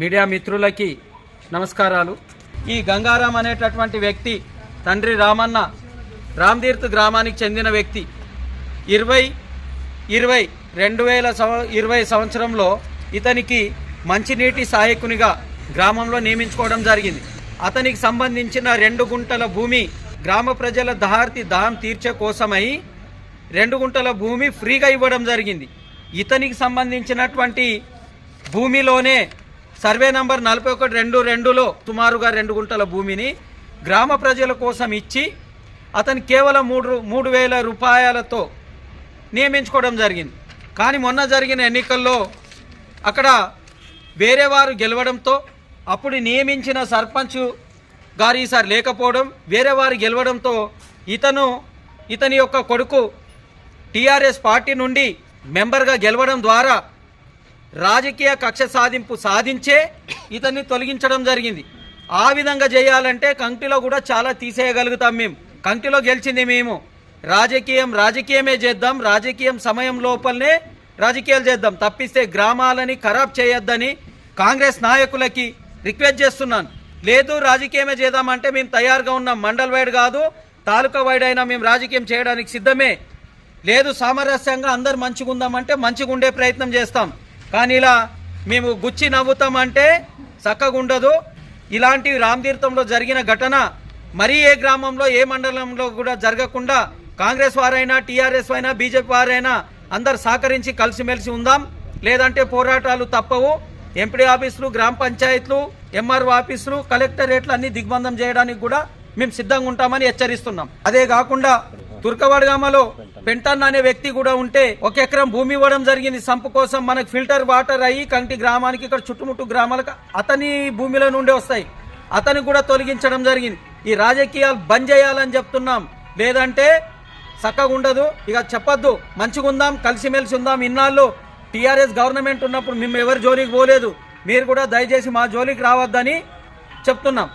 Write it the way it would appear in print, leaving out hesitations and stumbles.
Media మిత్రులకి నమస్కారాలు। ఈ గంగారాం అనేటటువంటి వ్యక్తి తండ్రి రామన్న రామ్తీర్థ్ గ్రామానికి చెందిన వ్యక్తి 2020 సంవత్సరంలో ఇతనికి మంచినీటి సహాయకునిగా గ్రామంలో నియమించుకోవడం జరిగింది। అతనికి సంబంధించిన 2 గుంటల భూమి గ్రామ ప్రజల దాహం తీర్చే కోసమై 2 గుంటల భూమి ఫ్రీగా ఇవ్వడం జరిగింది। ఇతనికి సంబంధించినటువంటి భూమిలోనే సర్వే నంబర్ 4122లో సుమారుగా 2 గుంటల భూమిని గ్రామ ప్రజల కోసం ఇచ్చి అతను కేవలం 3,000 రూపాయలతో నియమించుకోవడం జరిగింది। కానీ మొన్న జరిగిన ఎన్నికల్లో అక్కడ వేరే వారు గెలవడంతో అప్పుడు నియమించిన సర్పంచ్ గారు ఈసారి లేకపోవడం, వేరే వారు గెలవడంతో ఇతని యొక్క కొడుకు టీఆర్ఎస్ పార్టీ నుండి మెంబర్గా గెలవడం ద్వారా రాజకీయ కక్ష సాధించే ఇతన్ని తొలగించడం జరిగింది। ఆ విధంగా చేయాలంటే కంకిలో కూడా చాలా తీసేయగలుగుతాం। మేము కంకిలో గెలిచింది మేము రాజకీయమే చేద్దాం, రాజకీయం సమయం లోపలనే రాజకీయాలు చేద్దాం, తప్పిస్తే గ్రామాలని ఖరాబ్ చేయొద్దని కాంగ్రెస్ నాయకులకి రిక్వెస్ట్ చేస్తున్నాను। లేదు రాజకీయమే చేద్దామంటే మేము తయారుగా ఉన్నాం, మండల్ వైడ్ కాదు తాలూకా వైడ్ అయినా మేము రాజకీయం చేయడానికి సిద్ధమే। లేదు సామరస్యంగా అందరు మంచిగా ఉందామంటే మంచిగా ఉండే ప్రయత్నం చేస్తాం, కానీ ఇలా మేము గుచ్చి నవ్వుతామంటే చక్కగా ఉండదు। ఇలాంటి రామతీర్థంలో జరిగిన ఘటన మరీ ఏ గ్రామంలో ఏ మండలంలో కూడా జరగకుండా కాంగ్రెస్ వారైనా టీఆర్ఎస్ అయినా బీజేపీ వారైనా అందరు సహకరించి కలిసిమెలిసి ఉందాం, లేదంటే పోరాటాలు తప్పవు। ఎంపీడీ ఆఫీసులు, గ్రామ పంచాయతీలు, ఎంఆర్ఓ ఆఫీసులు, కలెక్టరేట్లు అన్ని దిగ్బంధం చేయడానికి కూడా మేము సిద్ధంగా ఉంటామని హెచ్చరిస్తున్నాం। అదే కాకుండా తుర్కవాడగామలో పెంటన్న అనే వ్యక్తి కూడా ఉంటే 1 ఎకరం భూమి ఇవ్వడం జరిగింది సంపు కోసం, మనకు ఫిల్టర్ వాటర్ అయ్యి కంటి గ్రామానికి ఇక్కడ చుట్టుముట్టు గ్రామాలకు అతని భూమిలో నుండి వస్తాయి, అతని కూడా తొలగించడం జరిగింది। ఈ రాజకీయాలు బంద్ చేయాలని చెప్తున్నాం, లేదంటే చక్కగా ఉండదు। ఇక చెప్పొద్దు, మంచిగా ఉందాం, కలిసిమెలిసి ఉందాం। ఇన్నాళ్ళు టీఆర్ఎస్ గవర్నమెంట్ ఉన్నప్పుడు మేము ఎవరి జోలికి పోలేదు, మీరు కూడా దయచేసి మా జోలికి రావద్దని చెప్తున్నాం।